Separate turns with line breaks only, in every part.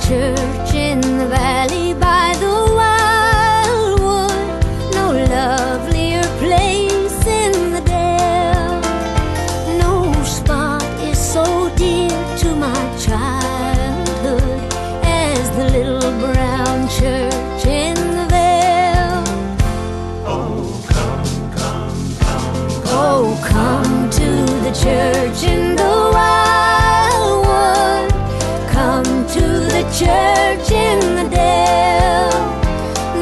church in the valley by the wildwood, no lovelier place in the dale. No spot is so dear to my childhood as the little brown church in the vale.
Oh, come, come, come,
oh, come to the church in the wildwood, come to the church in the dale.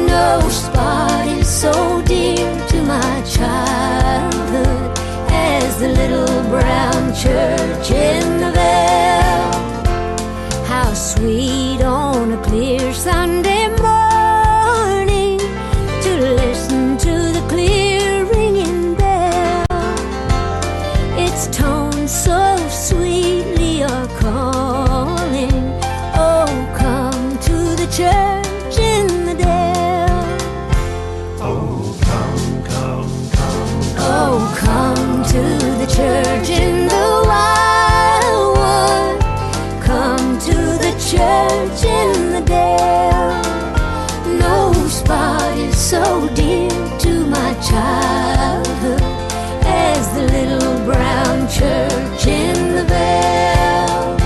No spot is so dear to my childhood as the little brown church in the vale. How sweet on a clear Sunday morning to listen to the clear ringing bell. Its tones so sweetly are calling, oh, come to the church in the dale.
oh, come, come, come,
Oh, come to the church in the wildwood, come to the church in the dale. No spot is so dear to my childhood as the little brown church in the vale.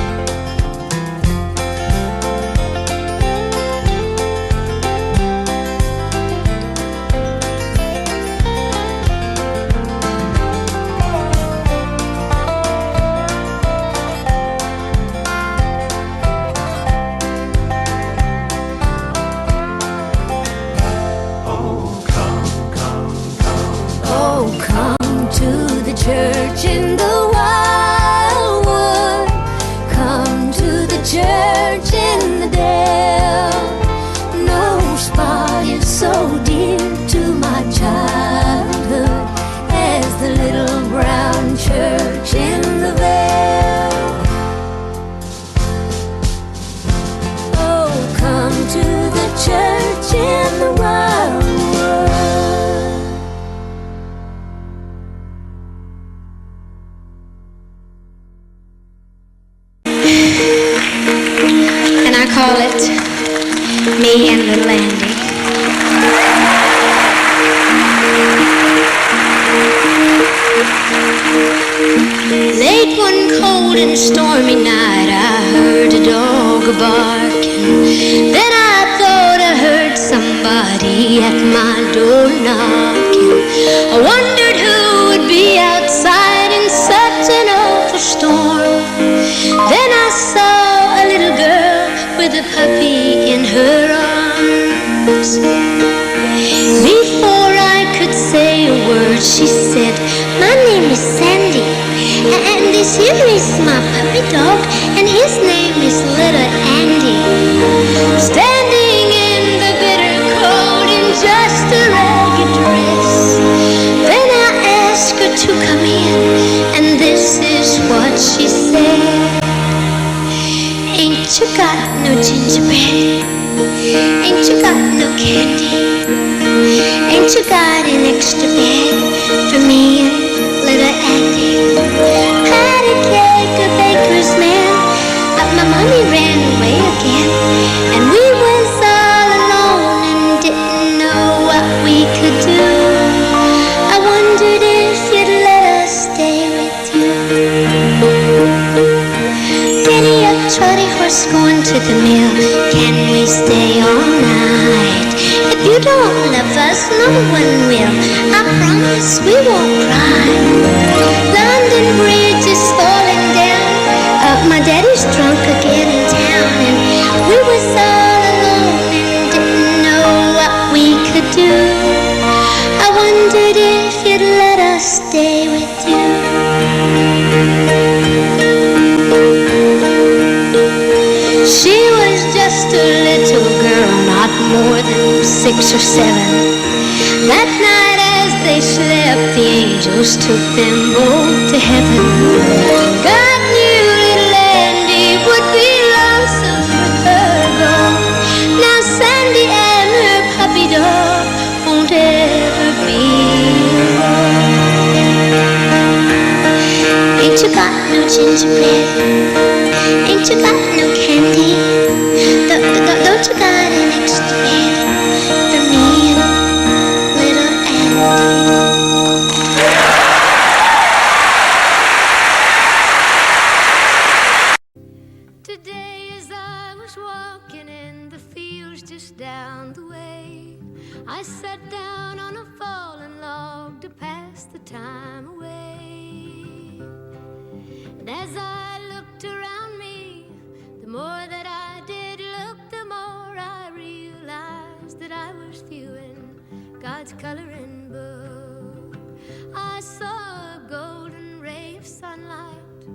oh, come, come, come,
Oh, come to the church in the wildwood, come to the church in the dale. No spot is so dear to my childhood as the little brown church in the vale. Oh, come to the church in the wildwood.
And I call it Me and Little Andy. Late one cold and stormy night, I heard a dog barking. Then I thought I heard somebody at my door knocking. I wondered who would be outside in such an awful storm. Then I saw a little girl with a puppy in her arms. Before I could say a word, she said, "My name is Sandy, and this here is my puppy dog, and his name is Little Andy." Standing in the bitter cold in just a ragged dress, then I asked her to come in, and this is what she said. "Ain't you got no gingerbread? Ain't you got no candy? Ain't you got an extra bed for me and Little Andy?" Had a cake, a baker's man, but my mommy ran away again, and we was all alone and didn't know what we could do. I wondered if you'd let us stay with you. Giddy up, trotty horse, going to the mill. Can we stay all night? If you don't love us, no one will. I promise we won't cry. London Bridge is falling down. My daddy's drunk again in town, and we was all alone and didn't know what we could do. I wondered if you'd let us stay with you. She was just a little girl, not more than 6 or 7. That night as they slept, the angels took them both to heaven. God knew little Andy would be lonesome with her gone. Now Sandy and her puppy dog won't ever be alone. Ain't you got no gingerbread? Ain't you got no candy? The to bed for me and little Andy.
Today as I was walking in the fields just down the way, I sat down on a fallen log to pass the time away. And as I looked around me, the more that I did look, the more I realized that I was viewing God's coloring book. I saw a golden ray of sunlight,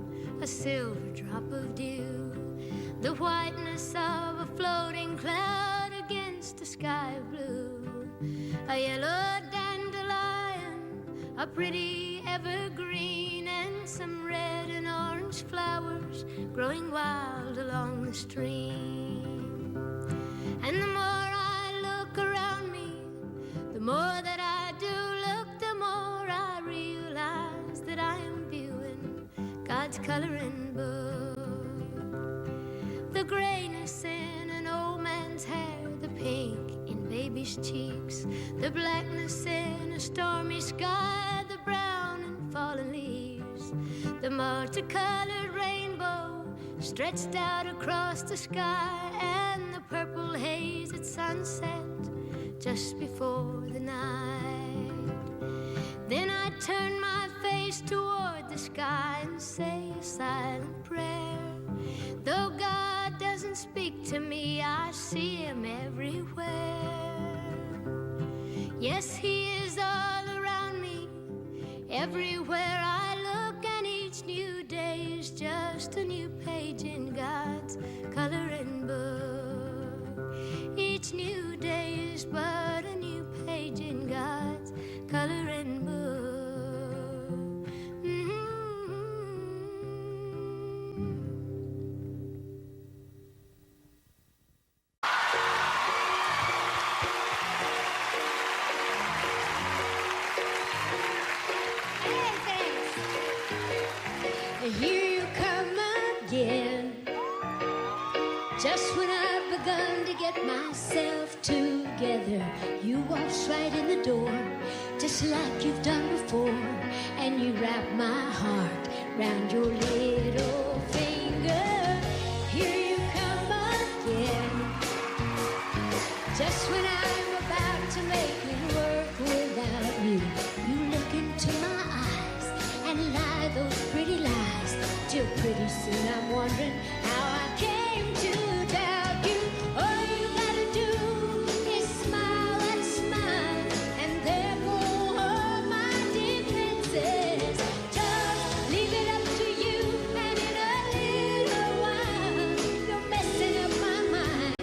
a silver drop of dew, the whiteness of a floating cloud against a sky of blue, a yellow dandelion, a pretty evergreen, and some red and orange flowers growing wild along the stream. And the more I look around me, the more that I do look, the more I realize that I am viewing God's coloring book. The grayness in an old man's hair, the pink in baby's cheeks, the blackness in a stormy sky, the brown in fallen leaves, the multicolored rainbow stretched out across the sky, and the purple haze at sunset just before the night. Then I turn my face toward the sky and say a silent prayer. Though God doesn't speak to me, I see him everywhere. Yes, he is all around me, everywhere I look, and each new day is just a new page in God's coloring book. Each new day is but a new page in God's coloring book. Here you come again, just when I've begun to get myself together. You waltz right in the door, just like you've done before, and you wrap my heart round your little finger. Here you come again, just when I'm about to make it work without you. You look into my eyes and lie those pretty lies, till pretty soon I'm wondering how I came to doubt you. All you gotta do is smile and smile, and there go all my defenses. Just leave it up to you, and in a little while you're messing up my mind,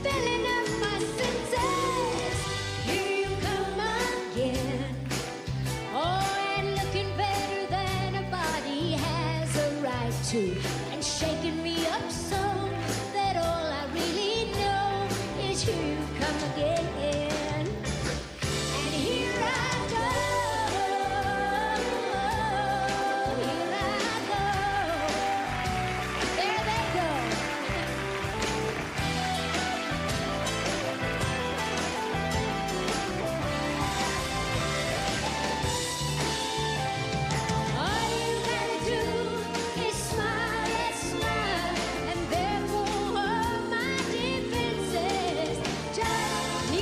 filling up my senses. Here you come again, oh, and looking better than a body has a right to, and shaking me up so that all I really know is here you come again. And here I go, here I go, there they go. All you gotta do is smile and smile, and there go all my defenses. Just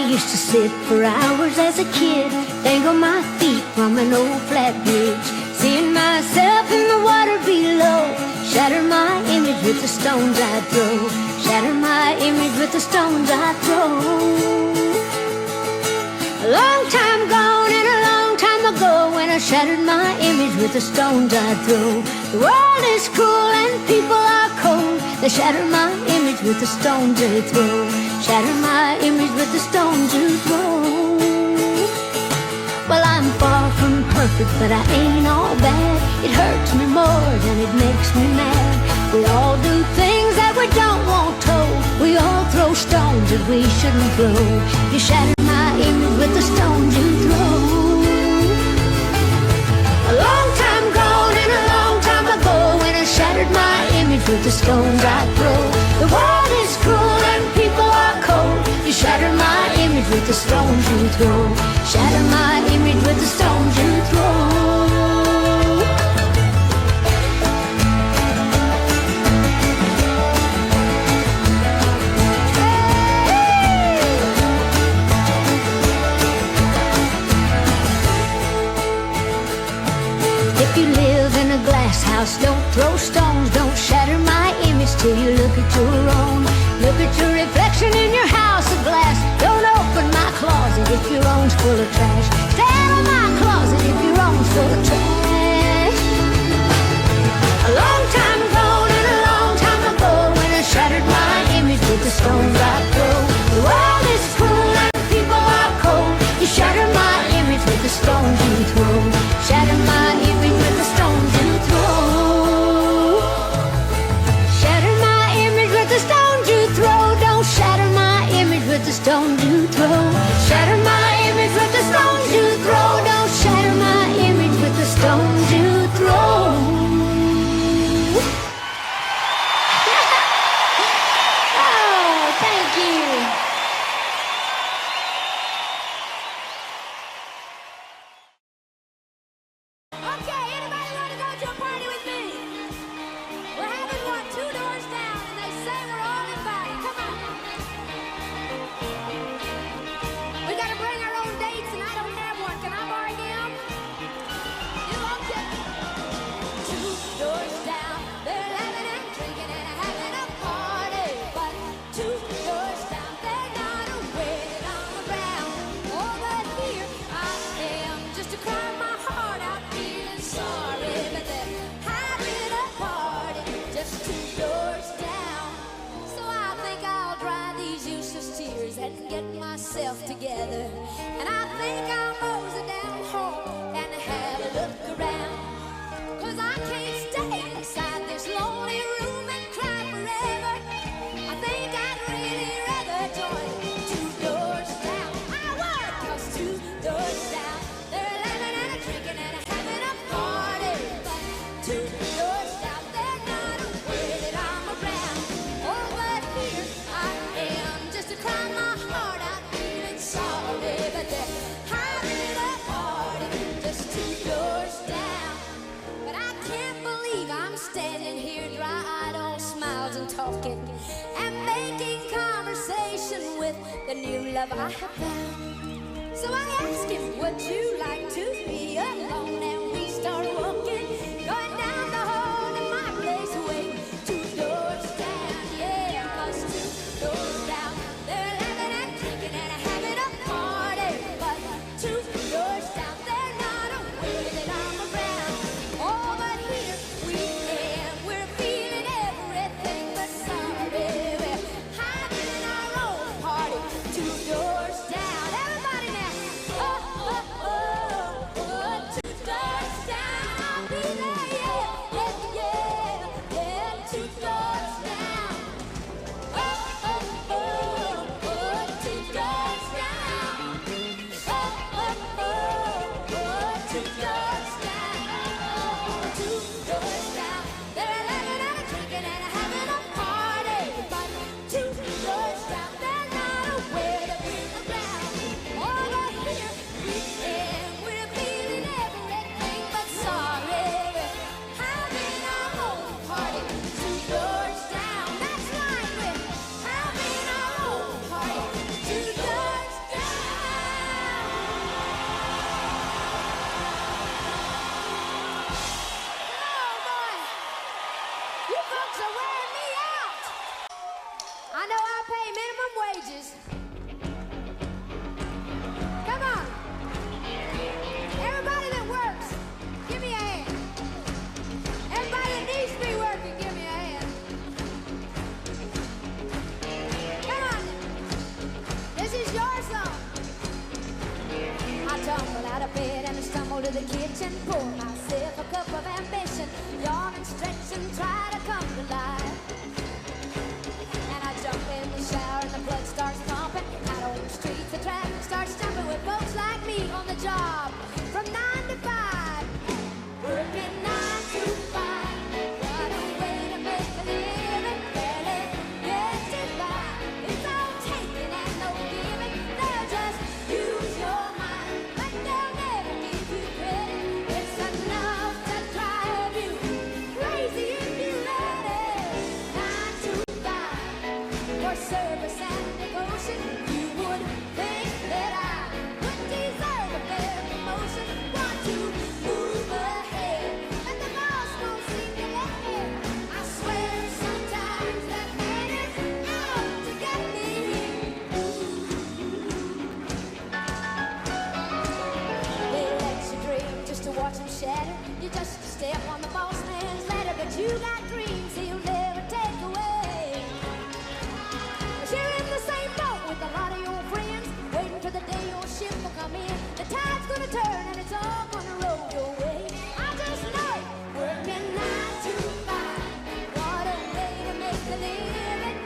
used to sit for hours as a kid, dangle my feet from an old flat bridge, seeing myself in the water below, shatter my image with the stones I'd throw, shatter my image with the stones I'd throw. A long time gone and a long time ago, when I shattered my image with the stones I'd throw. The world is cruel and people are cold, they shatter my image with the stones they throw, shatter my image with the stones you throw. Well, I'm far from perfect, but I ain't all bad. It hurts me more than it makes me mad. We all do things that we don't want told. We all throw stones that we shouldn't throw. You shatter my image with the stones you throw. A long time gone and a long time ago, when I shattered my image with the stones I throw. The world is cruel and people are cold. You shatter my image with the stones you throw, shatter my image with the stones you throw. If you live in a glass house, don't throw stones, don't shatter my image till you look at your own. Look at your reflection in your house of glass. Don't open my closet if your own's full of trash. Stay out of my closet if your own's full of trash. A long time gone and a long time ago, when I shattered my image with the stones I throw. The world is cruel and people are cold. You shatter my image with the stones you throw, shatter my image with the stones you throw. Shatter my image with the stones you throw. Don't shatter my image with the stones you throw. Shatter my image with the stones you throw. Don't shatter my image with the stones you throw. Oh, thank you. Okay, anybody want to go to a party with me? We're having one 2 doors down, and they say we're all invited. Come on. We got to bring our own dates, and I don't have one. Can I borrow him? You okay? 2 doors down, they're laughing and drinking and having a party. But 2 doors down, they're not aware that I'm around. Oh, but here I am, just to cry my heart out, feeling sorry. But they're having a party just 2 doors down. So I think I'll dry these useless tears and get myself together. And I think I'll mosey down home and have a look around. 'Cause I can't stay inside this lonely room and cry forever. I think I'd really rather join 2 doors down. I would, 'cause 2 doors down, they're laughing and drinking and having a party. But 2 doors down, they're not aware that I'm around. Oh, but here I am, just to cry my heart out, feeling sorry. But they're having a party just 2 doors down. But I can't believe I'm standing here, dry-eyed, all smiles and talking, and making conversation with the new love I have found. So I asked him, would you like to be alone? And we start walking, going down the hall to my place away 2 doors down. Yeah, 'cause 2 doors down, they're laughing and drinking and having a party. But 2 doors down, they're not aware that I'm around. Oh, but here we am, we're feeling everything but sorry. We're having our own party 2 doors down. Everybody now. Oh, oh, oh, oh, 2 doors down. I'll be tumble out of bed and I stumble to the kitchen, pour myself a cup of ambition, yawn and stretch and try to come to life. And I jump in the shower and the blood starts pumping, out on the streets the traffic starts jumping with folks like me on the job from 9 to 5, working 9 to 5. What a way to make a living, barely getting by. It's all taking and no giving. They'll just use your mind, but they'll never give you credit. It's enough to drive you crazy if you let it. 9 to 5 for service and devotion. You would think that I would deserve a fair promotion. Want to move ahead, but the boss won't seem to let me. I swear sometimes that man is out to get me. They let you dream just to watch him shatter. You just step on the boss man's ladder, but you got dreams he'll never take away. But you're in the same boat with a lot of your friends, waiting for the day your ship will come in. The tide's gonna turn and it's all gonna roll your way. I just know it, working 9 to 5. What a way to make a living,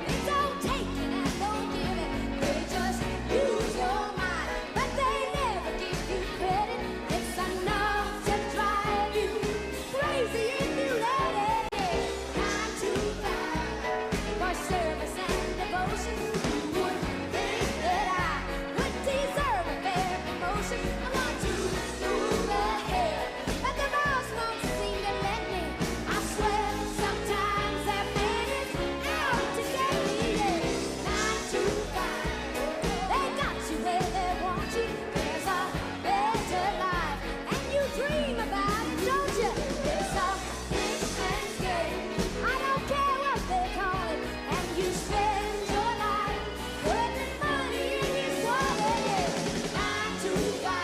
it's all taking and no giving. They just use your mind, but they never give you credit. It's enough to drive you crazy if you let it. 9 to 5 for service and devotion. You would think that I would deserve a fair promotion. I want to move ahead, but the boss won't seem to let me. I swear sometimes that man is out to get me. 9 to 5, they got you where they want you. There's a better life, and you dream about it, don't you? It's a man's game. I don't care what they call it, and you spend your life putting money in his wallet. 9 to 5,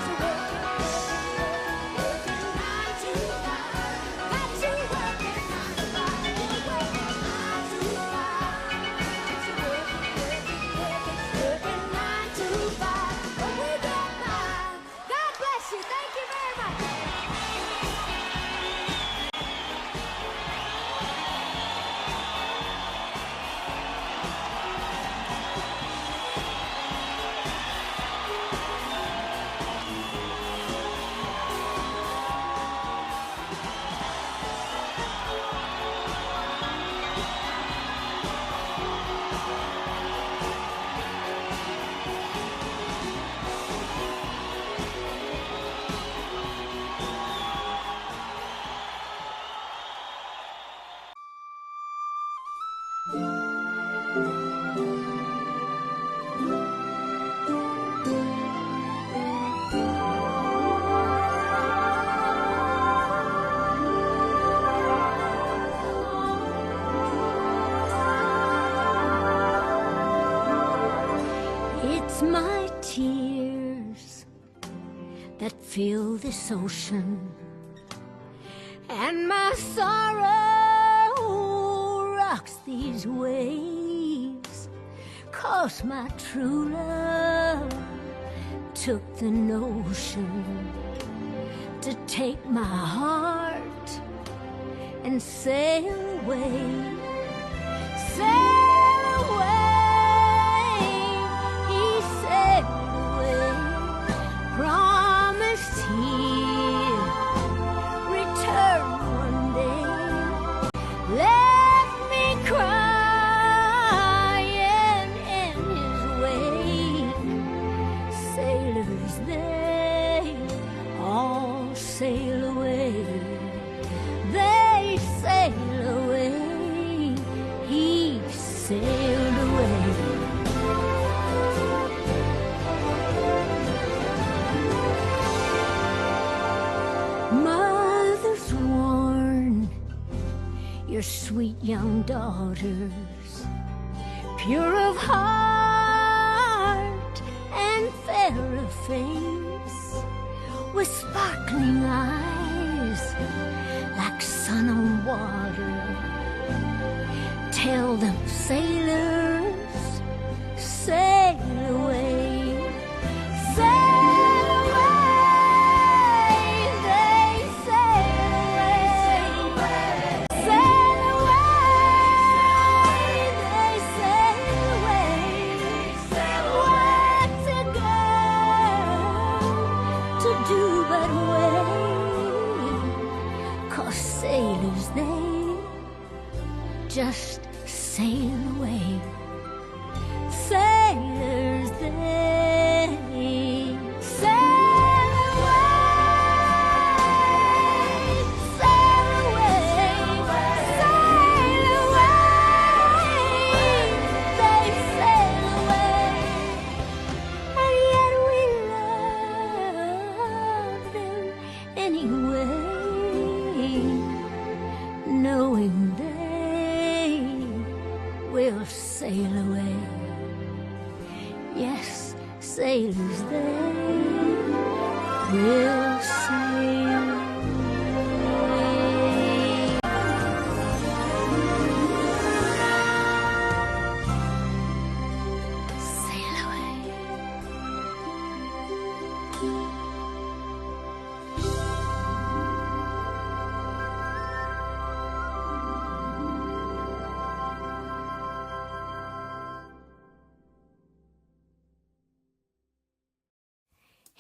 so working 9 to 5. Got you working 9 to 5. You're working 9 to 5. So working 9 to 5. But we get by. God bless you. Thank you very much. It's my tears that fill this ocean, and my sorrow rocks these waves. 'Cause my true love took the notion to take my heart and sail away. Sail away, he sailed away. Promised he'd return one day. Left me crying in his wake. Sailors, they all sail away. They sail away. He sailed away. Mothers warn your sweet young daughters, pure of heart and fair of face, with sparkling eyes like sun on water. Tell them, sailors, sail away. sailors they will sail away. Sail away.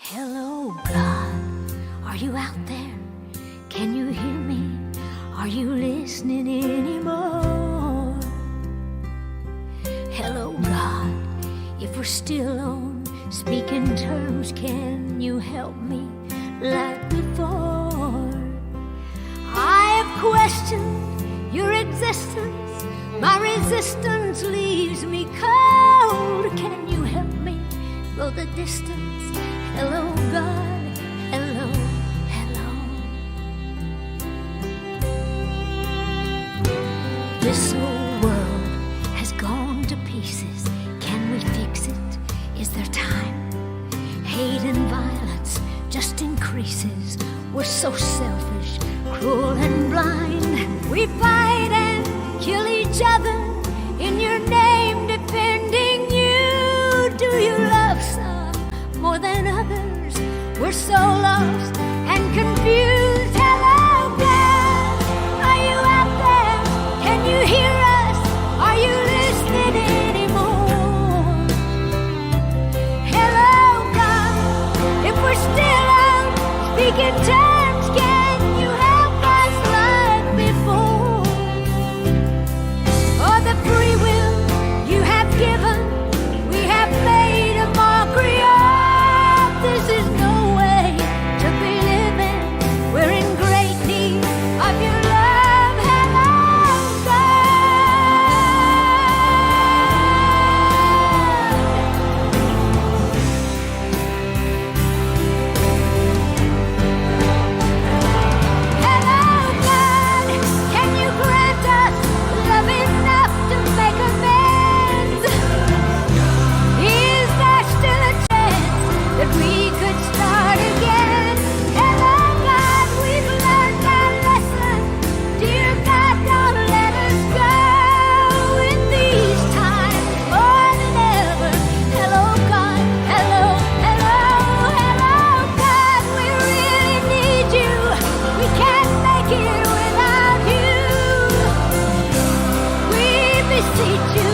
Hello, God, are you out there? Can you hear me? Are you listening anymore? Hello, God, if we're still on speaking terms, can you help me like before? I have questioned your existence, my resistance leaves me cold. Can you help me go the distance? Hello, God, hello, hello. This whole world has gone to pieces. Can we fix it? Is there time? Hate and violence just increases. We're so selfish, cruel and blind. We fight and kill each other in your name, defending you. Do you love some more than others? We're so lost and confused. Hello, God, are you out there? Can you hear us? Are you listening anymore? Hello, God, if we're still out speaking terms, can you help us like before? Oh, the free will you have given, we have made a mockery of. This is no way to be living. We're in great need of your love. Hello, Hello, God, can you grant us love enough to make amends? Is there still a chance that we could start again? Hello, God, we've learned our lesson. Dear God, don't let us go in these times more than ever. Hello, God, hello, hello, hello, God, we really need you. We can't make it without you. We beseech you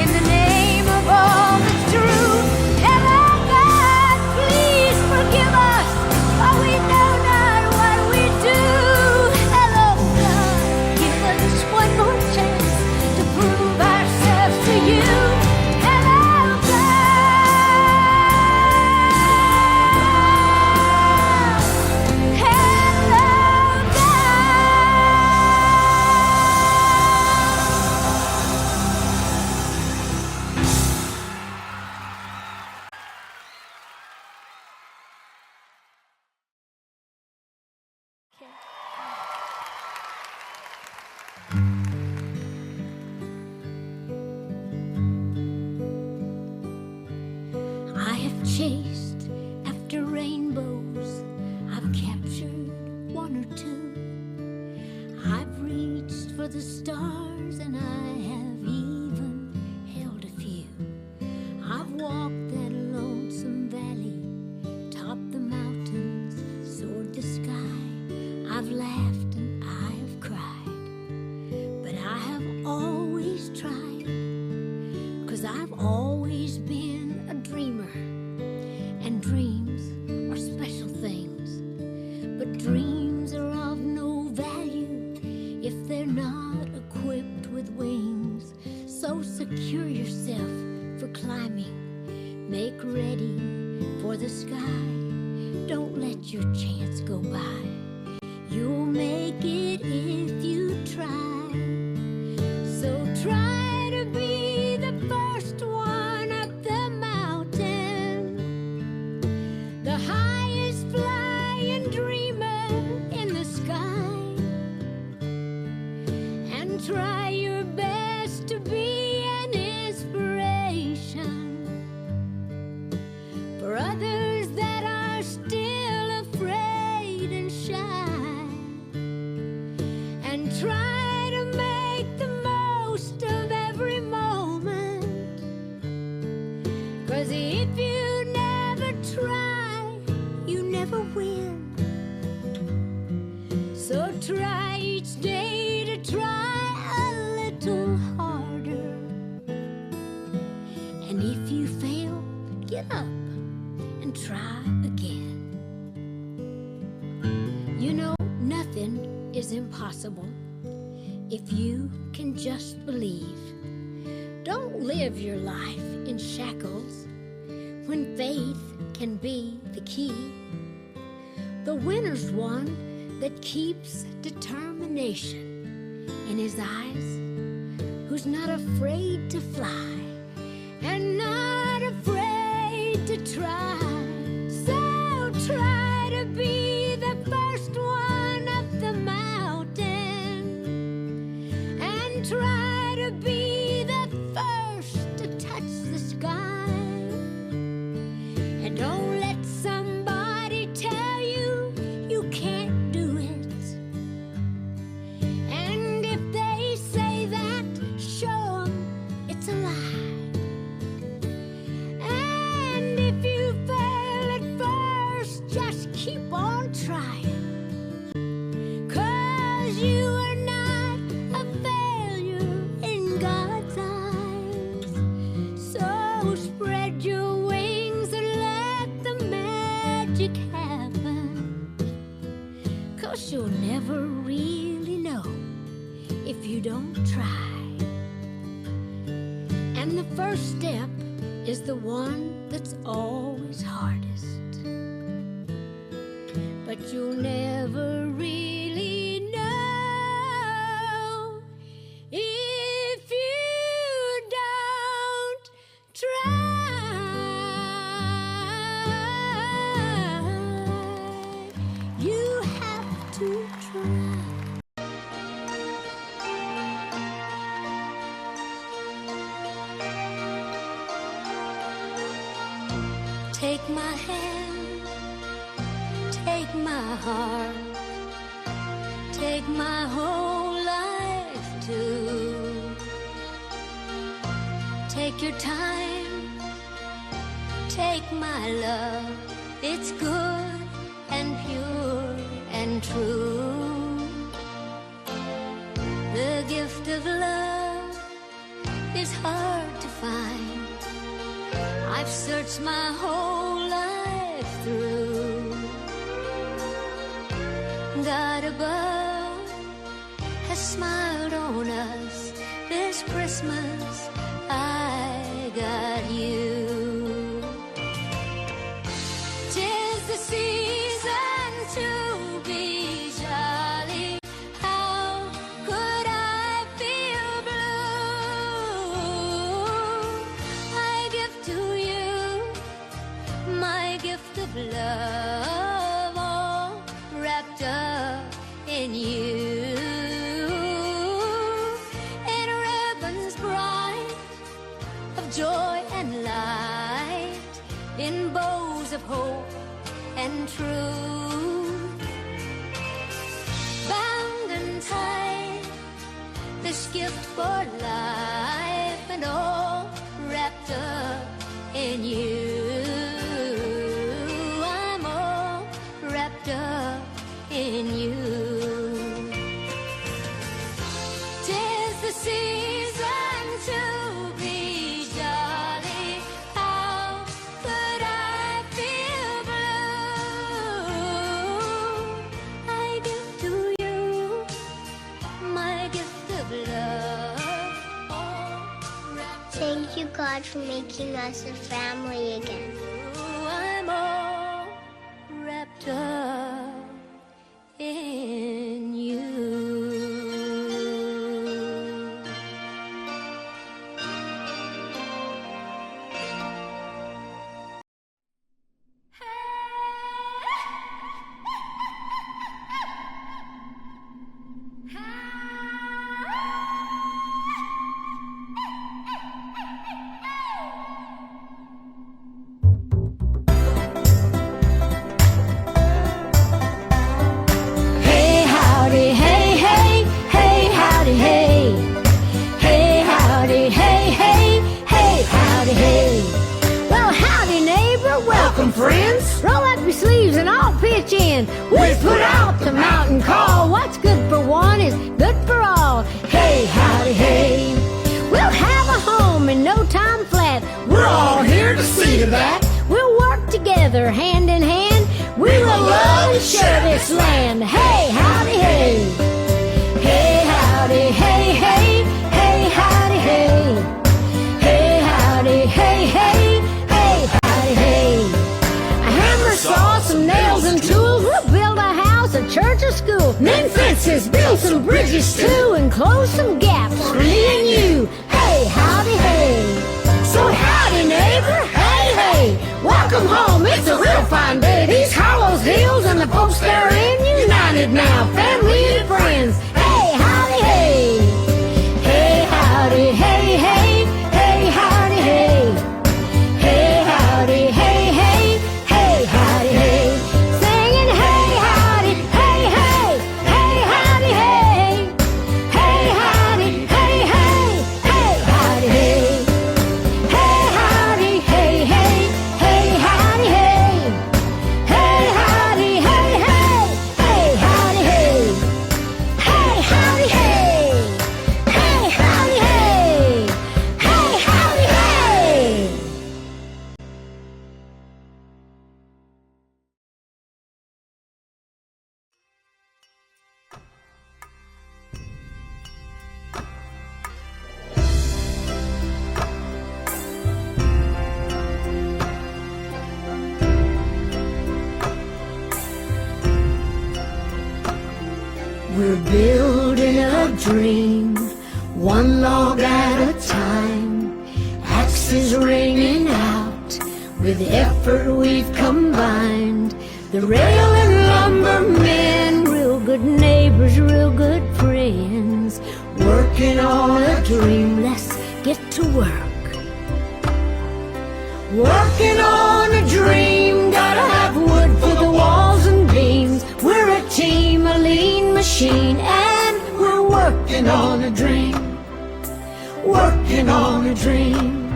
in the name of all that's true. Hello, God, please forgive us, for we know not what we do. Hello, God, give us one more chance to prove ourselves to you. Hello, God. Hello, I have chased after rainbows, I've captured one or two. I've reached for the stars and I have even held a few. I've walked that lonesome valley, topped the mountains, soared the sky. I've laughed and I have cried, but I have always tried, 'cause I've always been a dreamer, and dreams are special things. But dreams are of no value if they're not equipped with wings. So secure yourself for climbing, make ready for the sky. Don't let your chance go by. You'll make it if you try. So try to be the first one up the mountain, the highest flying dreamer in the sky, and try your best to be an inspiration never win. So try each day to try a little harder. And if you fail, get up and try again. You know, nothing is impossible if you can just believe. Don't live your life in shackles when faith can be the key. The winner's one that keeps determination in his eyes, who's not afraid to fly and not afraid to try. So try to be the first one up the mountain, and try to be the first to touch the sky. And don't let somebody tell you you can't do it. And if they say that, show them it's a lie. And if you fail at first, just keep on trying. 'Cause you are not a failure in God's eyes. So spread your wings and let the magic happen. 'Cause you'll never really know if you don't try. And the first step is the one that's always hardest. But you'll never really know if you don't try. You have to try. Take my hand, take my heart, take my whole life too. Take your time, take my love, it's good and pure and true. The gift of love is hard to find. I've searched my whole life through. God above has smiled on us this Christmas. I got you. 'Tis the season to be jolly. How could I feel blue? I give to you my gift of love, all wrapped up in you. In ribbons bright of joy and light, in bows of hope and truth. Bound and tied, this gift for life, and all wrapped up in you. I'm all wrapped up in you. 'Tis the season to be jolly. How could I feel blue? I give to you my gift of love, all wrapped
Thank you, God, for making us a family again.
I'm all wrapped up in you. on, friends. Roll up your sleeves and all pitch in. We'll put out the mountain call. What's good for one is good for all. Hey, howdy, hey. We'll have a home in no time flat. We're all here to see to that. We'll work together hand in hand. We will love and share this land. Hey, howdy, hey. Hey, howdy, hey, hey. Hey, howdy, hey. Hey, howdy, hey, hey. Hey, howdy, hey. A hammer, saw, some nails and tools. We'll build a house, a church, a school. Mend fences, build some bridges too, and close some gaps for me and you. Hey, howdy, hey. So howdy, neighbor. Hey, hey. Welcome home. It's a real fine day. These Carlos Hills and the folks therein united now, family and friends. Hey, howdy, hey. Hey, howdy, hey, hey. Hey, howdy, hey. Hey, howdy, hey, hey. Hey, howdy, hey. Singing, hey, howdy, hey, hey. Hey, howdy, hey. Hey, howdy, hey, hey. Hey, howdy, hey. Hey, howdy, hey, hey. Hey, howdy, hey. Hey, howdy, hey, hey. Hey, howdy, hey. Hey, howdy, hey. Hey, howdy, hey. Hey, howdy, hey. We're building a dream, one log at a time. Axes ringing out, with effort we've combined. The rail and lumber men, real good neighbors, real good friends. Working on a dream, let's get to work. Working on a dream, gotta have wood for the walls and beams. We're a team, a lean machine, and we're working on a dream. Working on a dream.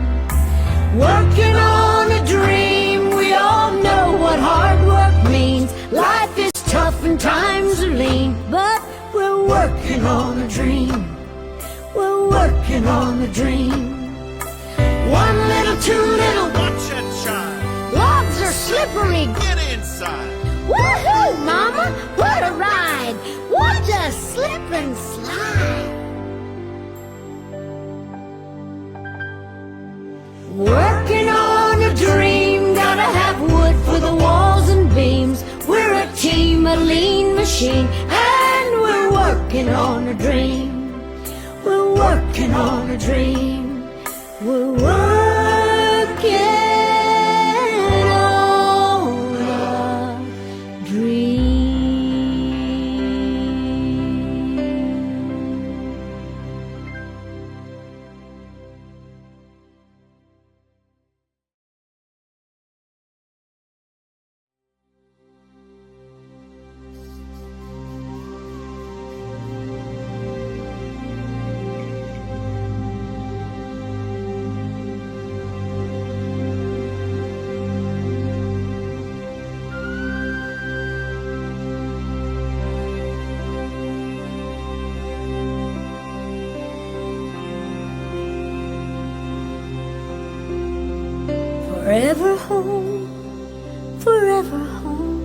Working on a dream. We all know what hard work means. Life is tough and times are lean, but we're working on a dream. We're working on a dream. One little, two little,
Watch it shine.
logs are slippery.
Get inside.
Woohoo, mama, what a ride. Watch us slip and slide. Working on a dream, gotta have wood for the walls and beams. We're a team, a lean machine, and we're working on a dream. We're working on a dream. We're working on a dream. Forever home, forever home.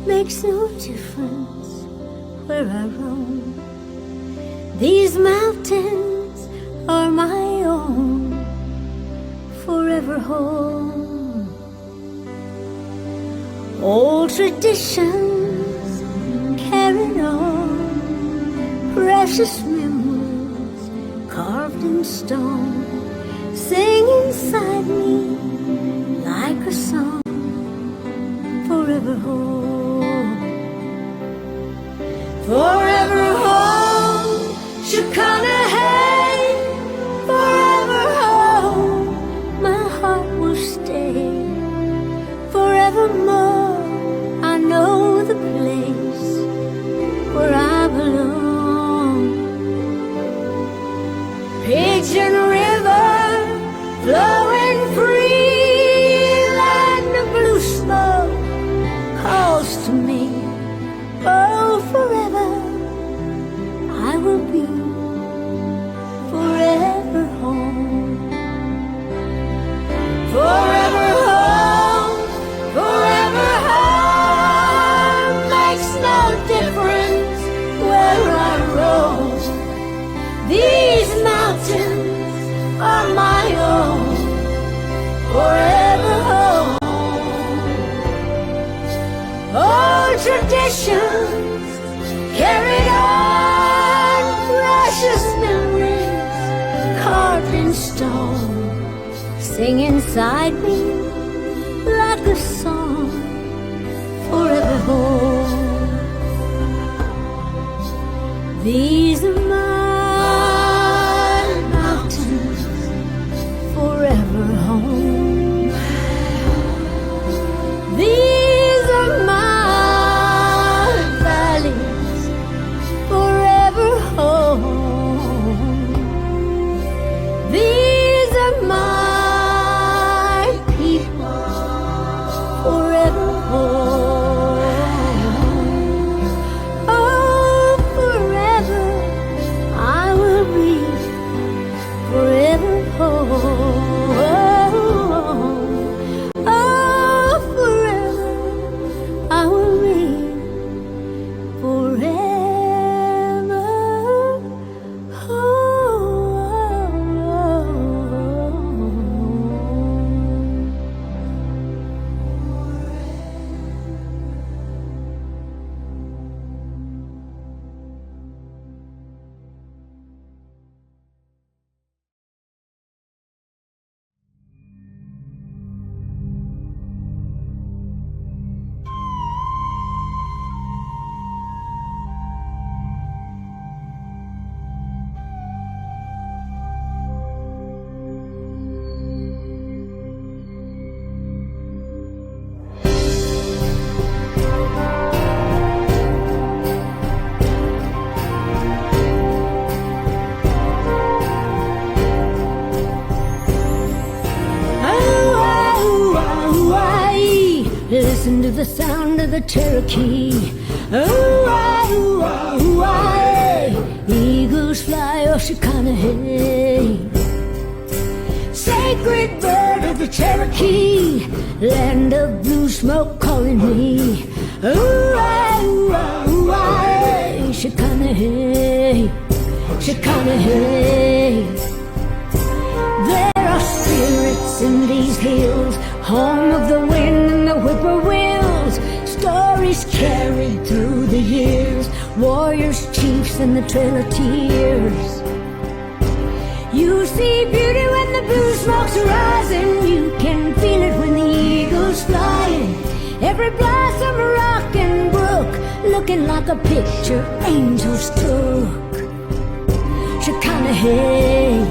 Makes no difference where I roam. These mountains are my own. Forever home. Old traditions carried on. Precious memories carved in stone. Sing inside me like a song. Forever home. Forever home, Chicana, hey. Forever home, my heart will stay. Forevermore, I know the place where I belong. Pigeon River, flowing free, land of inside me like a song forever home. These are my mountains forever home. These are my valleys forever home. These are my people forever home. Oh, forever I will be forever home. Oh, forever I will be forever listen to the sound of the Cherokee. Eagles fly or Chicanahey. Sacred bird of the Cherokee, land of blue smoke calling me. Chicanahey, Chicanahey. There are spirits in these hills, home of the wind and the whippoorwills. Stories carried through the years, warriors, chiefs, and the trail of tears. You see beauty when the blue smoke's rising. You can feel it when the eagle's flying. Every blossom, rock, and brook looking like a picture angels took. Chicanahey,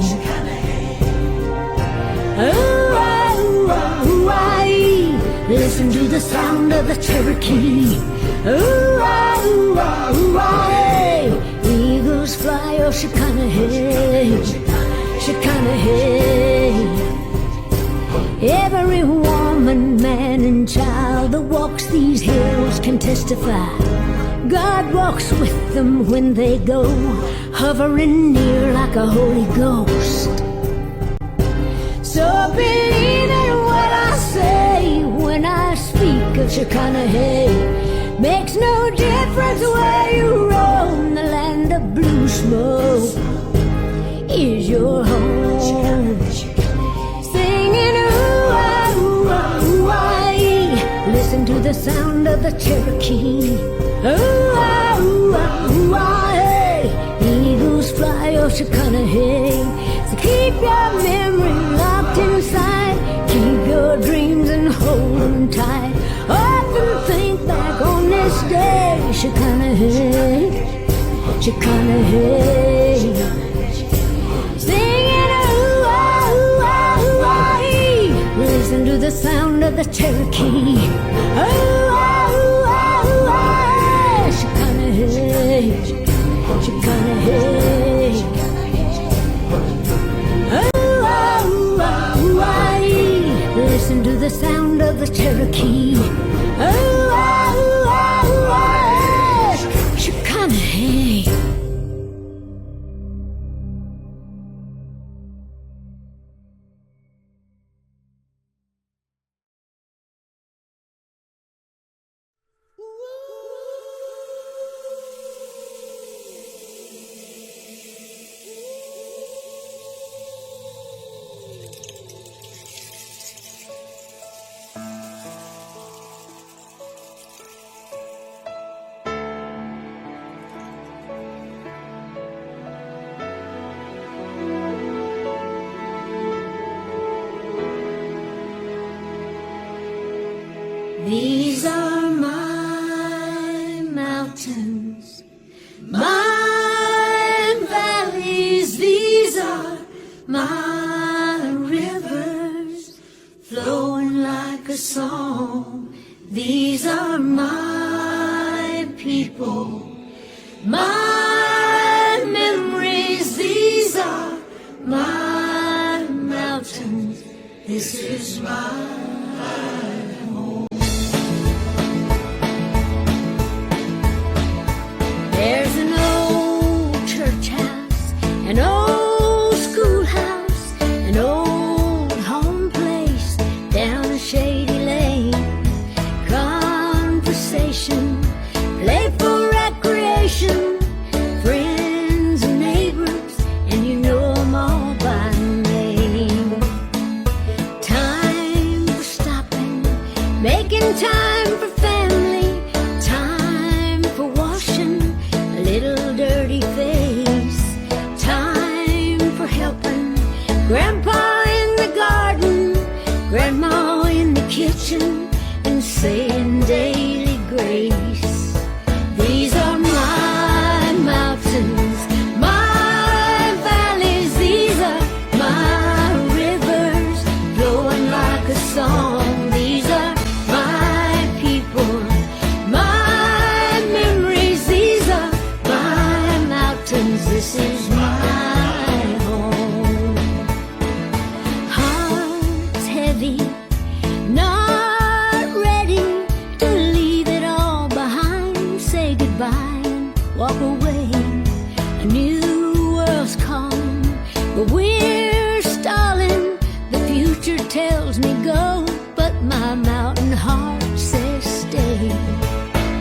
listen to the sound of the Cherokee. Eagles fly or Chicanahey, Chicanahey. Every woman, man, and child that walks these hills can testify. God walks with them when they go, hovering near like a Holy Ghost. So believe in what I say when I speak of Chicanahey. Makes no difference where you roam, the land of blue smoke is your home. Singing ooh-ah-ooh-ah-ooh-ah, listen to the sound of the Cherokee. Ooh-ah-ooh-ah-ooh-ah, eagles fly or Chicanahey. So keep your memory locked inside, keep your dreams and hold them tight. Often think back on this day, Chicanahey, Chicanahey. Singing ooh-ah-ooh-ah-ooh-ah, listen to the sound of the Cherokee. Ooh-ah-ooh-ah-ooh-ah, Chicanahey, Chicanahey. Listen to the sound of the Cherokee. Chicanahey. These are my mountains, my valleys. These are my rivers, flowing like a song. These are my people, my memories. These are my mountains. This is my home. There's an old church house, an old schoolhouse, an old home place down a shady lane. Conversation, playful recreation, friends and neighbors, and you know them all by name. Time for stopping, making time for family, time for washing a little dirty face, time for helping Grandpa in the garden, Grandma in the kitchen, and saying daily grace. These are my mountains, my valleys. These are my rivers, flowing like a song. These are my people, my memories. These are my mountains. This is my home. Hearts heavy, not ready to leave it all behind. Say goodbye and walk away. A new world's calling, but we're stalling. The future tells me go, but my mountain heart says stay.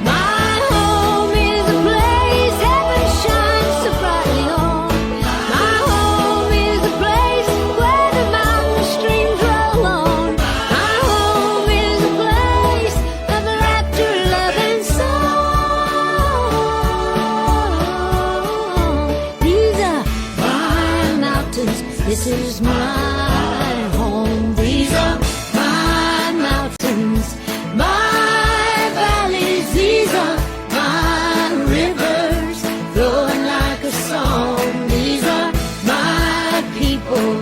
My home is a place heaven shines so brightly on. My home is a place where the mountain streams roll on. My home is a place of laughter, love, and song. These are my mountains. This is my home. These are my mountains, my valleys. These are my rivers, flowing like a song. These are my people,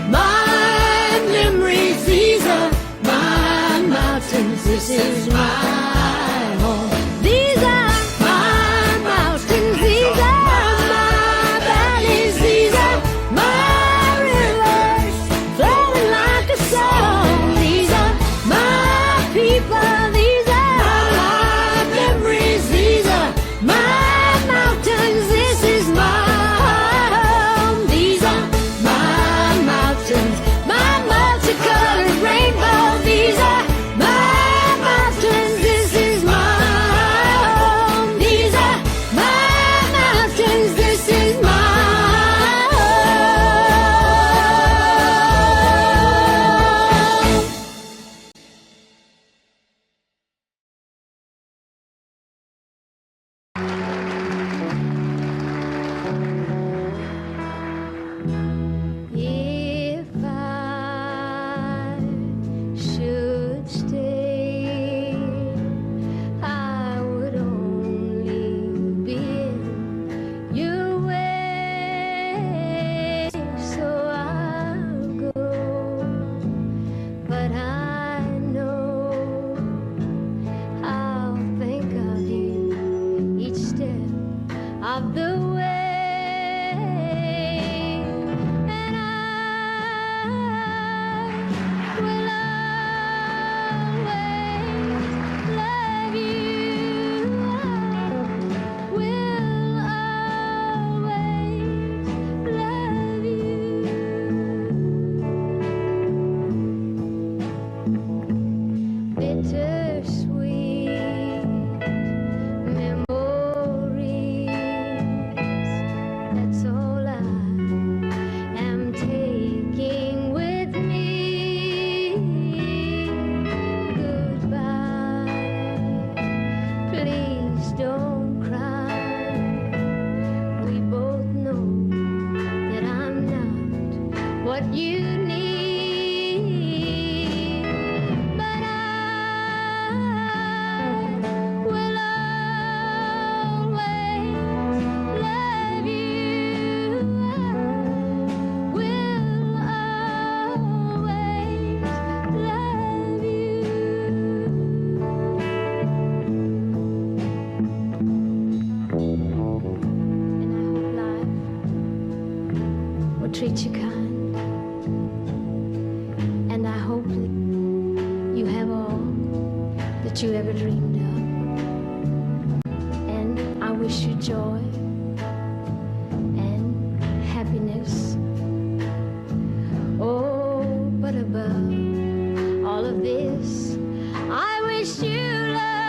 my memories. These are my mountains. This is my home. These are my mountains. These are my valleys. These are my rivers, flowing like a song. These are my people. These are my memories. These are my mountains. This is my home. These are my mountains, my multicolored rainbow. These are my mountains. you have all that you ever dreamed of. And I wish you joy and happiness. Oh, but above all of this, I wish you love.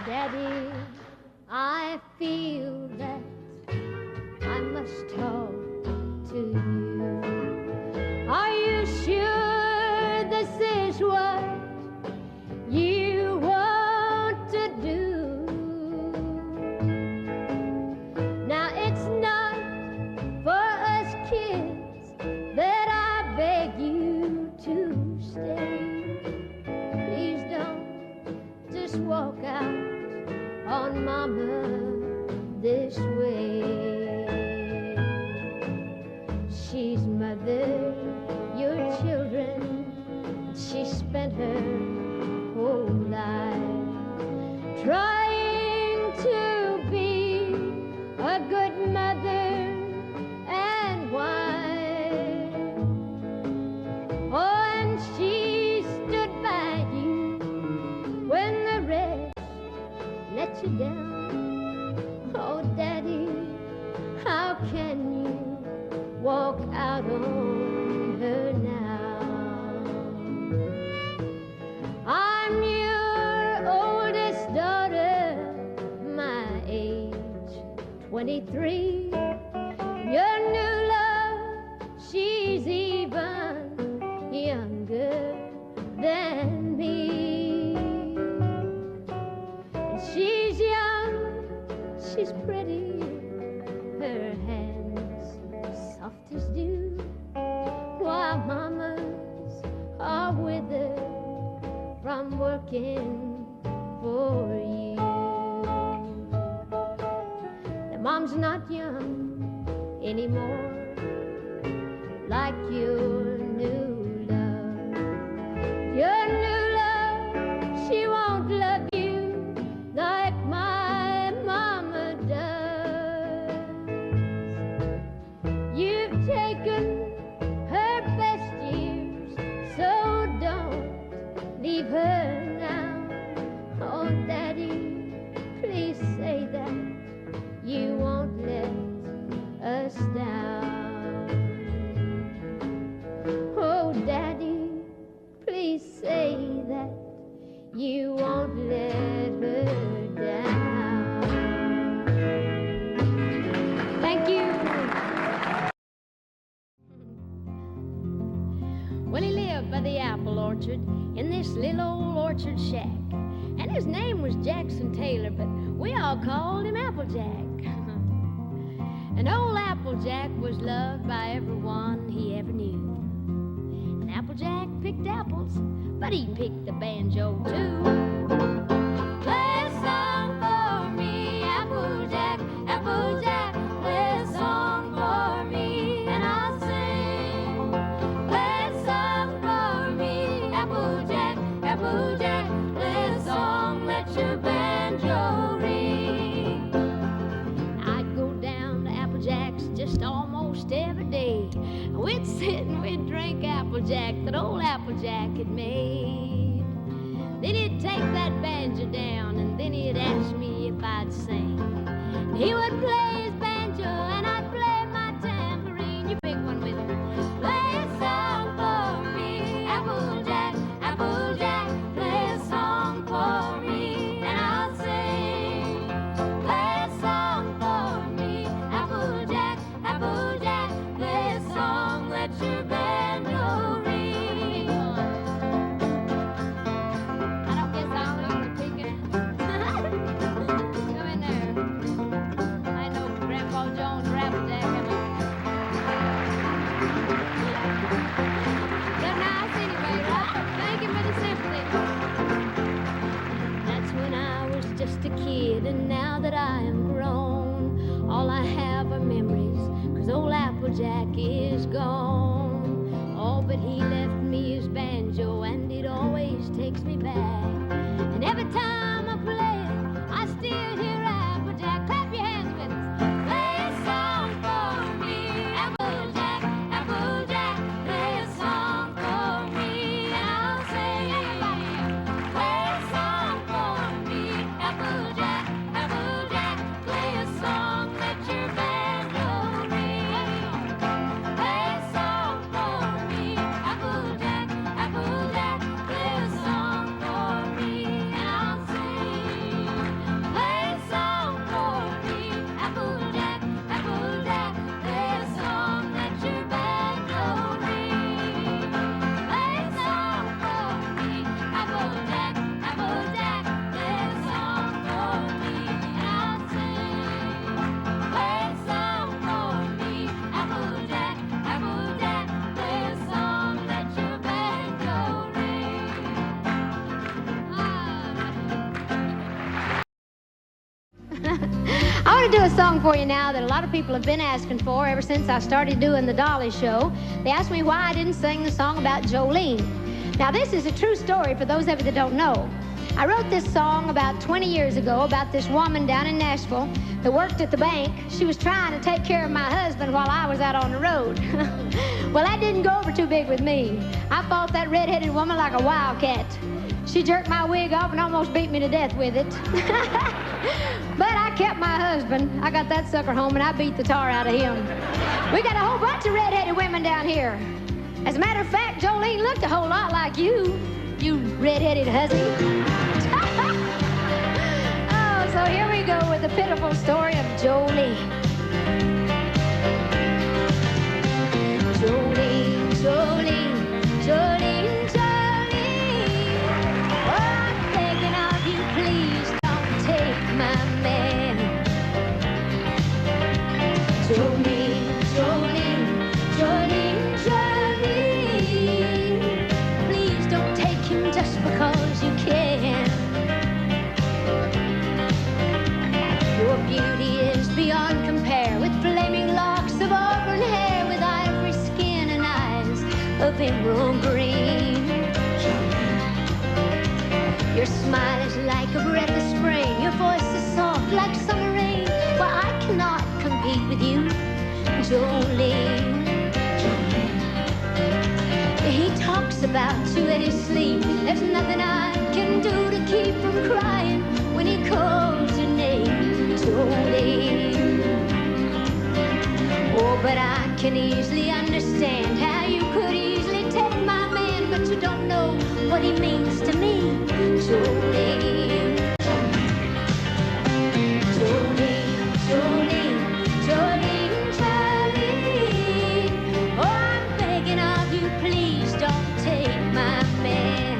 Daddy, I feel that I must talk to you. Are you sure this is what you want to do? Now it's not for us kids that I beg you to stay. Please don't just walk out on Mama this way. She's mothered your children. She spent her whole life trying to be a good mother and wife. Oh, and she stood by you when the rest let you down. Oh, Daddy, how can you walk out on her now? I'm your oldest daughter, my age 23. Your new love, she's even younger than me. And she's young, she's pretty, her hands soft as dew. like your new love. Your new love, she won't love you like my mama does. You've taken her best years, so don't leave her now. Oh, Daddy, please say that you won't let us down. Oh, Daddy, please say that you won't let her down. Thank you. Well, he lived by the apple orchard in this little old orchard shack. And his name was Jackson Taylor, but we all called him Applejack. And old Applejack was loved by everyone he ever knew. And Applejack picked apples, but he picked the banjo too. Play a song for me, Applejack, Applejack. Play a song for me, and I'll sing. Play a song for me, Applejack, Applejack. Play a song, let your banjo ring. I'd go down to Applejack's just almost every day. We'd sit and we'd drink Applejack that old Applejack had made. Then he'd take that banjo down and then he'd ask me if I'd sing. He would play his banjo and I'd play my tambourine. You pick one with me. Play a song for me, Applejack, Applejack. Play a song for me and I'll sing. Play a song for me, Applejack, Applejack. Play a song, let your banjo ring. I don't guess I'll learn to pick it. Come in there. I know Grandpa Jones or Applejack. They're nice anyway, right? Thank you for the sympathy. That's when I was just a kid, and now that I am grown, all I have are memories, 'cause old Applejack is gone. Oh, but he left me his banjo, and it always takes me back. And every time I play it, I still hear Applejack. Clap your hands with us. Play a song for me, Applejack, Applejack. Play a song for me, and I'll sing. Play a song for me, Applejack, Applejack. Play a song, let your banjo ring. Play a song for me, Applejack, Applejack. Play a song for me, and I'll sing. Play a song for me, Applejack, Applejack. Play a song, let your banjo ring. Play a song for me, Applejack, Applejack. Play a song for me, and I'll sing. Play a song for me, Applejack, Applejack. Play a song, let your banjo ring. I want to do a song for you now that a lot of people have been asking for ever since I started doing the Dolly show. They asked me why I didn't sing the song about Jolene. Now, this is a true story for those of you that don't know. I wrote this song about 20 years ago about this woman down in Nashville that worked at the bank. She was trying to take care of my husband while I was out on the road. Well, that didn't go over too big with me. I fought that red-headed woman like a wildcat. She jerked my wig off and almost beat me to death with it. But I kept my husband. I got that sucker home and I beat the tar out of him. We got a whole bunch of red-headed women down here. As a matter of fact, Jolene looked a whole lot like you red-headed hussy. Oh, so here we go with the pitiful story of Jolene. Jolene, Jolene, Jolene, Jolene. Oh, I'm begging of you, please don't take my man. Jolene, Jolene, Jolene, Jolene. Please don't take him just because you can. Your beauty is beyond compare. of emerald green. Your smile is like a breath of spring. Your voice is soft like summer rain. Well, I cannot compete with you, Jolene. He talks about you in his sleep. There's nothing I can do to keep from crying when he calls your name, Jolene. Oh, but I can easily understand how you could easily take my man, but you don't know what he means to me, Jolene. Jolene, Jolene, Jolene, Jolene. Oh, I'm begging of you, please don't take my man.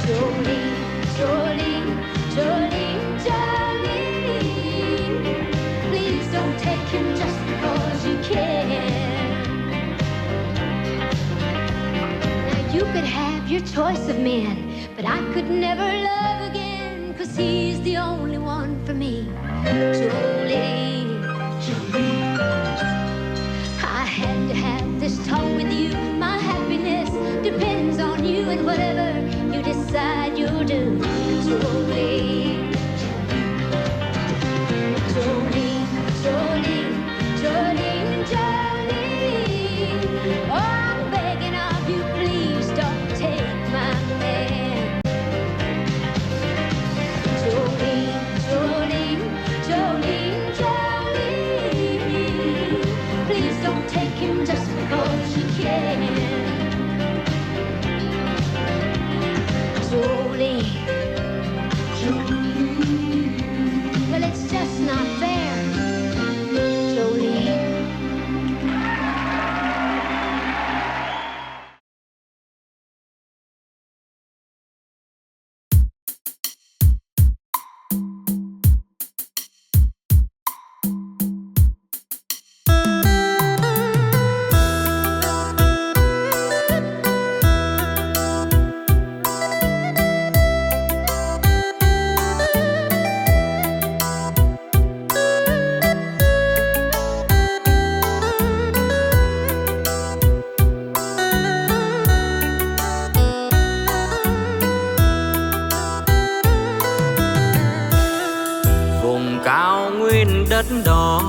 Jolene, Jolene, Jolene, Jolene. Please don't take him just because you can. Now you could have your choice of men, but I could never love again, 'cause he's the only one for me, Jolene. I had to have this talk with you. My happiness depends on you, and whatever you decide you'll do, Jolene. Jolene, Jolene, Jolene, Jolene. Oh, I'm begging of you, please don't take my man. Jolene, Jolene, Jolene, Jolene. Please don't take him just because you can. Jolene, well, it's just not fair, Jolene.
Vùng cao nguyên đất đỏ,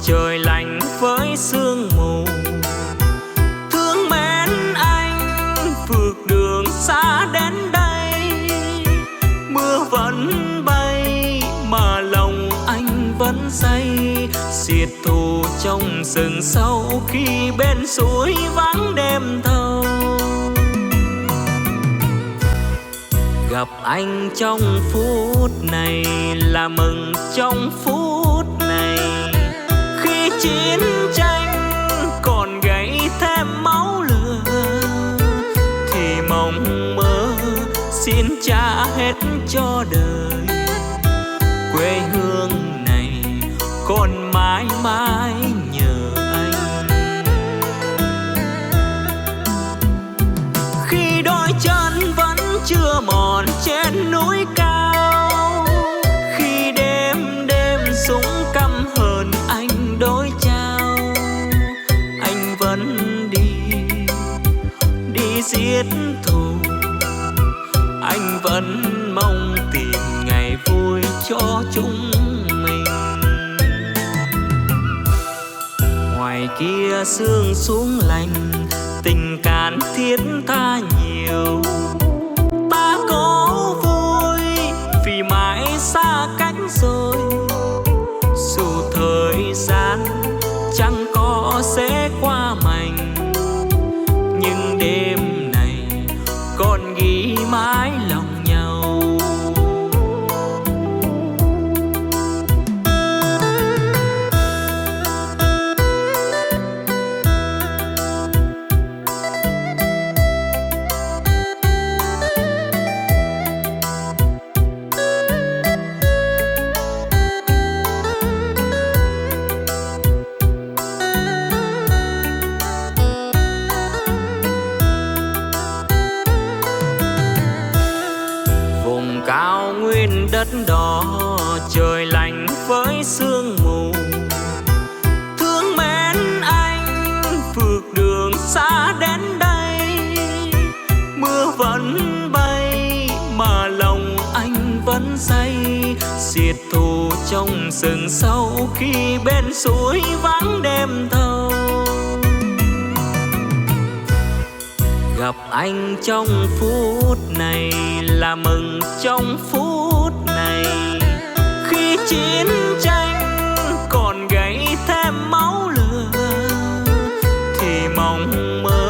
trời lạnh với sương mù. Thương mến anh, phượt đường xa đến đây. Mưa vẫn bay mà lòng anh vẫn say. Xiết thù trong rừng sâu khi bên suối vắng đêm thâu. Gặp anh trong phút này là mừng trong phút này. Khi chiến tranh còn gãy thêm máu lửa, thì mộng mơ xin trả hết cho đời. Quê hương này còn mãi mãi nhờ anh. Khi đôi chân vẫn chưa mòn trên núi cao, khi đêm đêm súng căm hờn anh đối trao, anh vẫn đi giết thù. Anh vẫn mong tìm ngày vui cho chúng mình. Ngoài kia sương xuống lạnh, tình cảm thiết tha nhiều. Ta có vui vì mãi xa cách rồi, dù thời gian chẳng có sẽ qua mành, nhưng đêm này còn ghi mãi lòng nhau. say, xiết thù trong rừng sâu khi bên suối vắng đêm thâu. Gặp anh trong phút này là mừng trong phút này, khi chiến tranh còn gãy thêm máu lửa thì mong mơ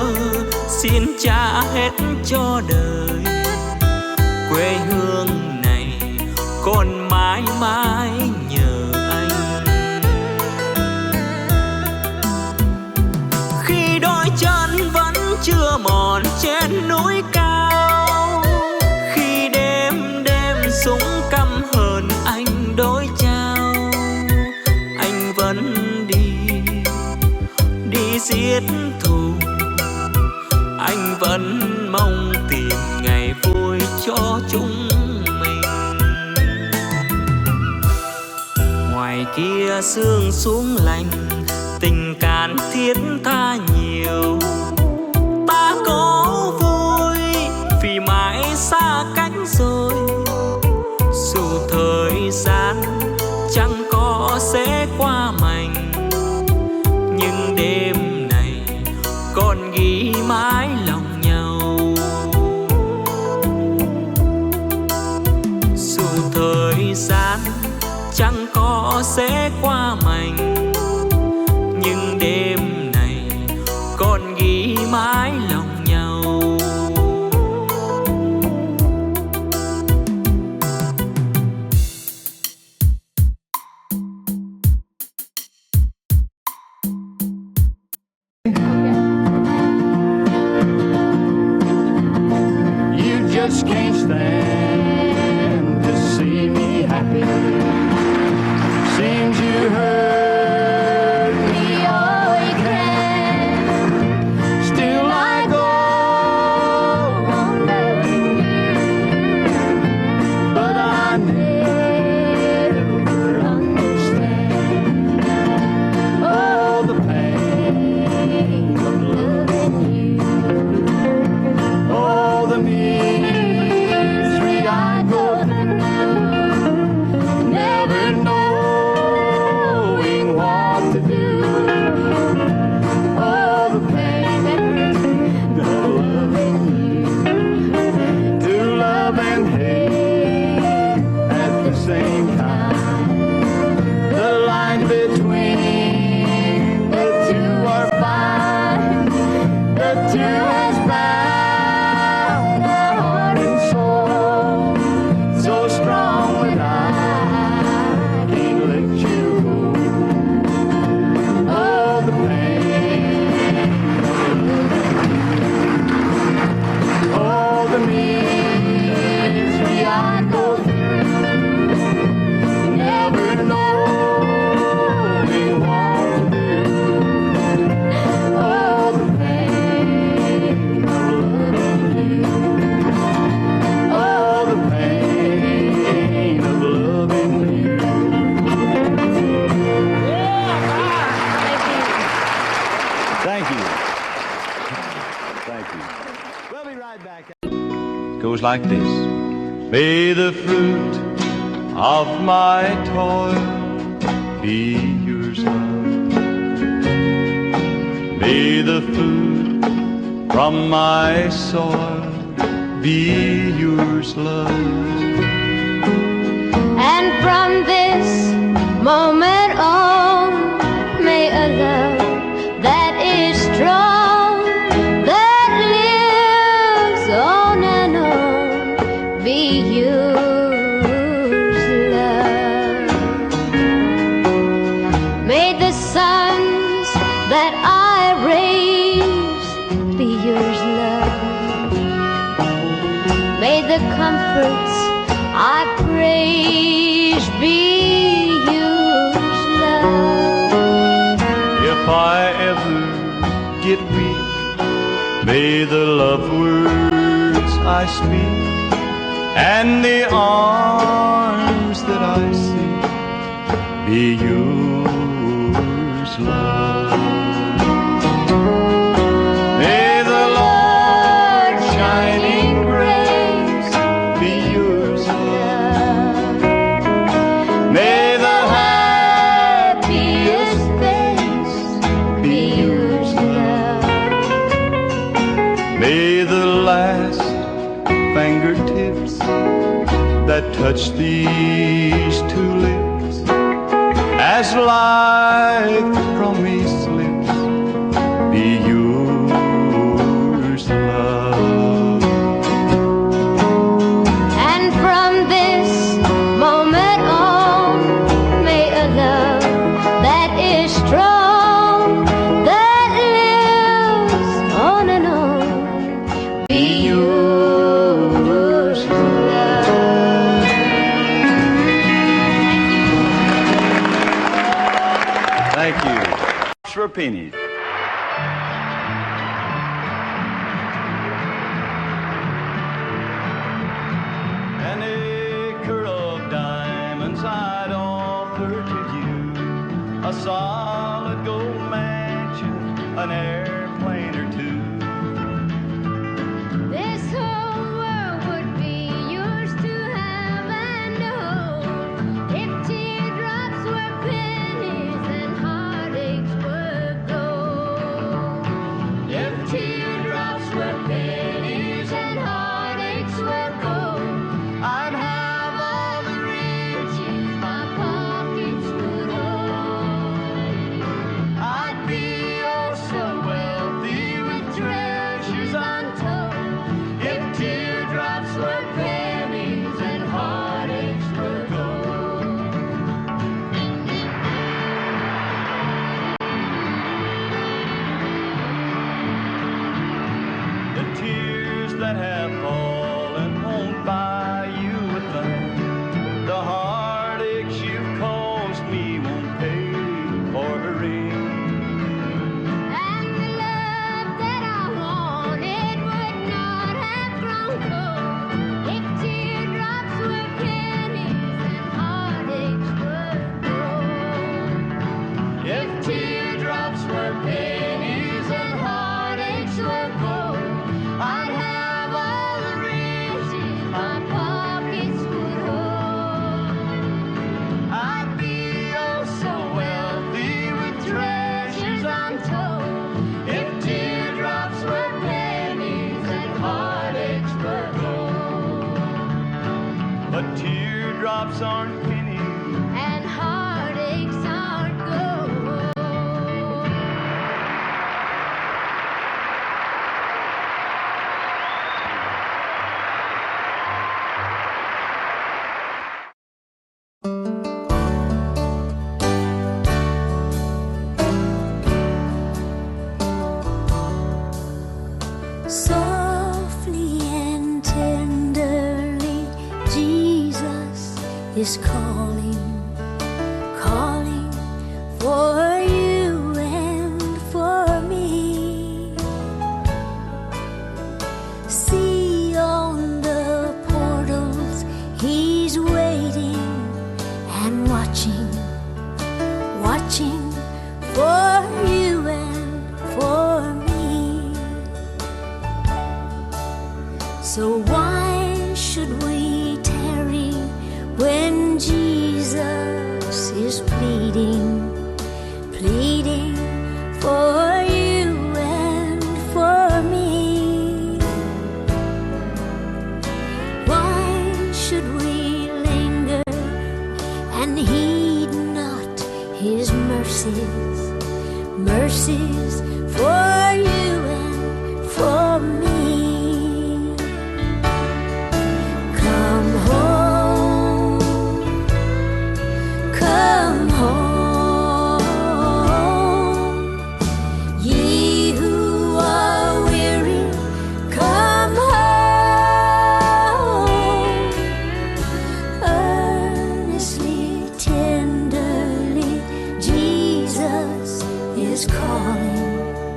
xin trả hết cho đời. Quê hương này còn mãi mãi nhờ anh. Khi đôi chân vẫn chưa mòn trên núi cao, khi đêm đêm súng căm hờn anh đối trao, anh vẫn đi giết thù. Anh vẫn mong tìm ngày vui cho chúng mình. Ngoài kia sương xuống lạnh, tình cảm thiết tha nhiều. Ta có vui vì mãi xa cách rồi, dù thời gian chẳng có sẽ qua mành, nhưng đêm này còn ghi mãi lòng nhau. Dù thời gian chẳng có sẽ qua mành, nhưng đêm này còn ghi mãi lòng nhau.
You just can't stand to see me happy. Seems you hurt me all you can. Still I go on loving you, but I never understand all the pain of loving you, all the misery I go through, never knowing what to do, all the pain of loving you, to love and hate at the same time. The line between the two are fine, the two has bound our heart and soul, so strong that I can't let you go. All the pain, all the misery I go through, never knowing what to do, all the pain of loving you, all the pain of loving you. Thank you. Thank you. We'll be right back. Goes like this. May the fruit of my toil be yours, love. May the food from my soil be yours, love.
And from this moment on, may a love that is strong, that lives on and on, be yours, love. May the sons that I raise be yours, love. May the comforts I praise be yours, love.
If I ever get weak, may the love words I speak and the arms that I seek be yours, love. May the Lord's shining grace be yours, love. May the last fingertips that touch these two lips, as life from me slips, be yours, love.
And from this moment on, may a love that is strong, that lives on and on, be yours, love.
Thank you. For pennies. An acre of diamonds I'd offer to you, a solid gold mansion, an airplane or two.
This whole world would be yours to have and hold, if teardrops were pennies and heartaches were gold. If teardrops were pennies and heartaches were gold,
I'd have all the
riches my pockets would hold.
I'd be oh so wealthy with treasures untold. If teardrops were pennies and heartaches were gold. The tears that have fallen won't buy you a thing. The heartaches you've caused me won't pay for a ring.
And the love that I wanted would not have grown cold, if teardrops were pennies and heartaches were gold.
If teardrops were pennies and heartaches were gold, I'd have all the riches
My pockets would hold.
I'd be oh so wealthy with treasures untold. If teardrops were pennies and heartaches were gold. But teardrops aren't pennies.
And heartaches aren't gold. Softly and tenderly, Jesus is calling, calling for you and for me. See on the portals, he's waiting and watching, watching for you and for me. So why should we tarry when Jesus is pleading, pleading for you and for me? Why should we linger and heed not his mercies, mercies for you and for me? Come home, come home, ye who are weary, come home. Earnestly, tenderly, Jesus is calling,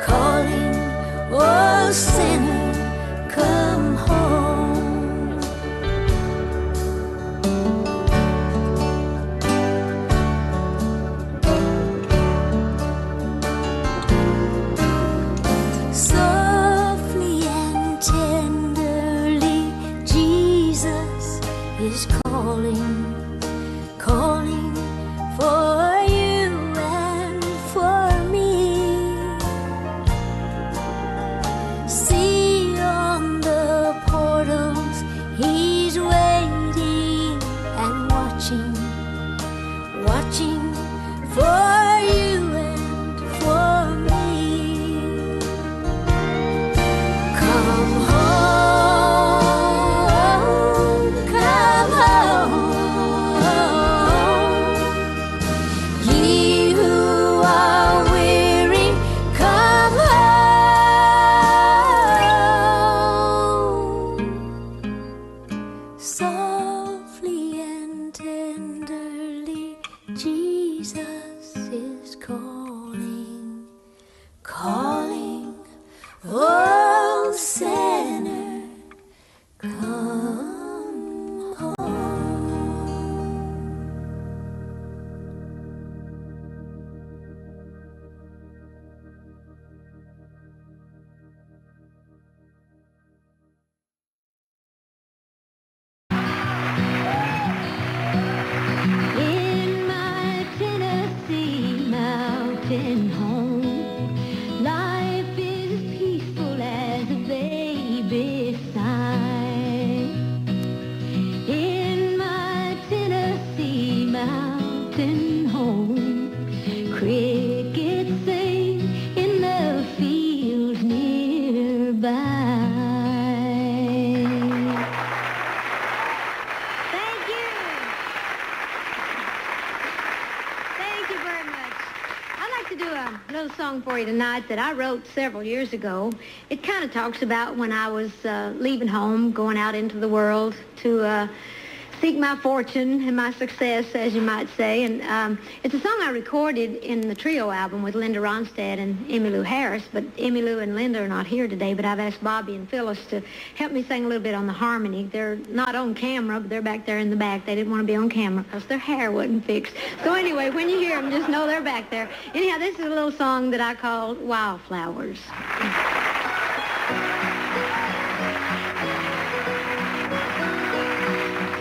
calling, oh sinner, come home. Softly and tenderly, Jesus is calling, calling for you and for me. See been home. Life is as peaceful as a baby sigh. In my Tennessee mountain home, crickets sing in the fields nearby. Little song for you tonight that I wrote several years ago. It kind of talks about when I was leaving home, going out into the world to seek my fortune and my success, as you might say. And it's a song I recorded in the trio album with Linda Ronstadt and Emmylou Harris. But Emmylou and Linda are not here today, but I've asked Bobby and Phyllis to help me sing a little bit on the harmony. They're not on camera, but they're back there in the back. They didn't want to be on camera because their hair wasn't fixed. So anyway, when you hear them, just know they're back there. Anyhow, this is a little song that I called Wildflowers.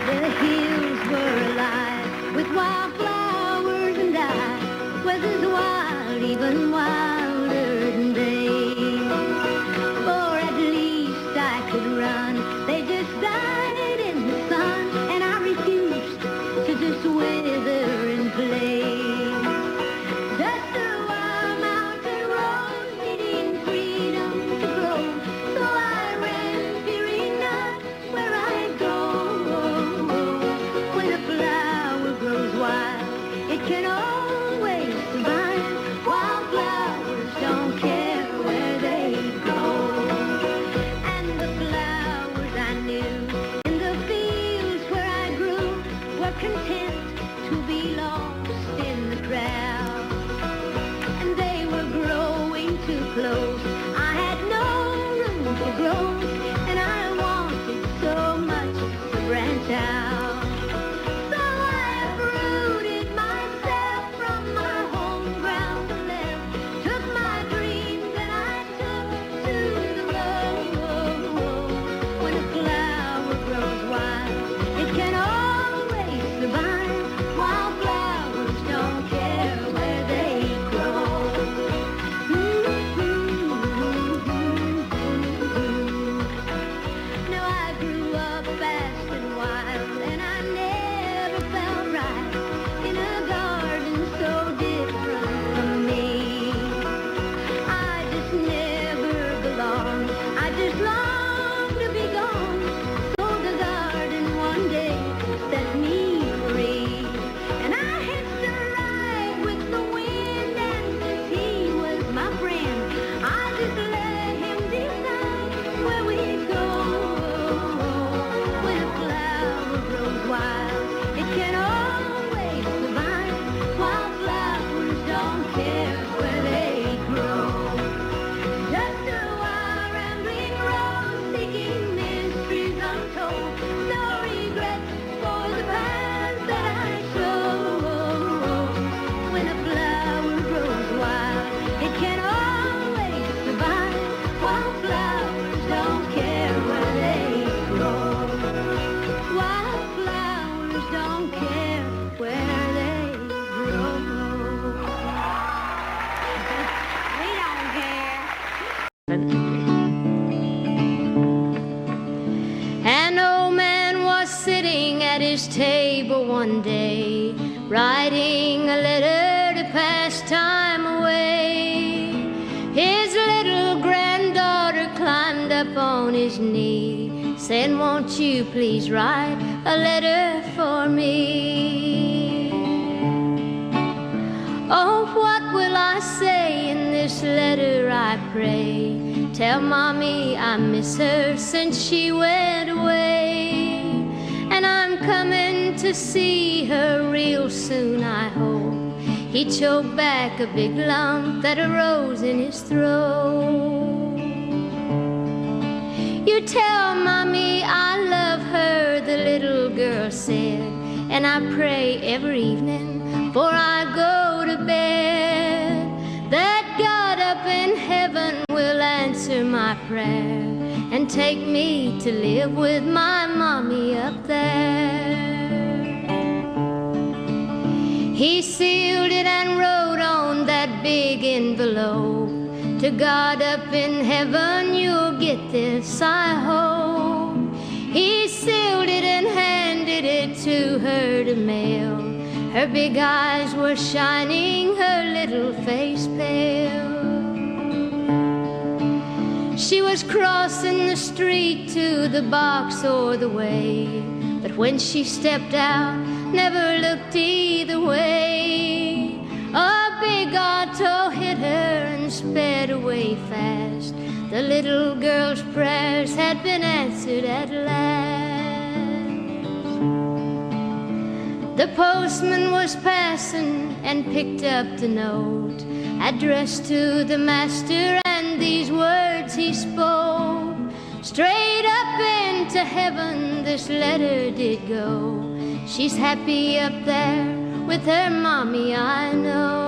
The hills were alive with wildflowers, and I was as wild, even wilder than they. For at least I could run. They just died in the sun, and I refused to just wither and play. Just a wild mountain rose needing freedom to grow. So I ran, fearing not where I'd go. When a flower grows wild, it can always survive. Wildflowers don't care where they grow. And the flowers I knew in the fields where I grew were content to be lost in the crowd. And they were growing too close. I had no room for growth, and I wanted so much to branch out. So I uprooted myself from my home ground and left. Took my dreams and I took to the road. When a flower grows wild, it can always survive. Wildflowers don't care where they grow. Now I grew up fast and wild, and I never felt right in a garden so different from me. I just never belonged. I just longed to be gone. So the garden one day set me free, and I hitched a ride with the wind, and since he was my friend, I just let him decide where we'd go. When a flower grows wild, it can always survive. Wildflowers don't care where they grow. Just a wild rambling rose, seeking mysteries untold. No regrets for the paths that I trod. When a flower grows wild, it can always survive. Wildflowers don't care where they grow. Wildflowers don't care where they grow. We don't care. An old man was sitting at his table one day, writing a letter to pass time away. His little granddaughter climbed up on his knee, saying, "Won't you please write a letter for me?" Oh, what will I say in this letter, I pray? Tell Mommy I miss her since she went away, and I'm coming to see her real soon, I hope. He choked back a big lump that arose in his throat. You tell Mommy I love her, the little girl said, and I pray every evening before I go to bed that God up in heaven will answer my prayer and take me to live with my Mommy up there. He sealed it and wrote on that big envelope. To God up in heaven you'll get this, I hope. He sealed it and handed it to her to mail. Her big eyes were shining, her little face pale. She was crossing the street to the box or the way, but when she stepped out, never looked either way. A big auto hit her and sped away fast. The little girl's prayers had been answered at last. The postman was passing and picked up the note addressed to the master, and these words he spoke. Straight up into heaven this letter did go. She's happy up there with her mommy, I know.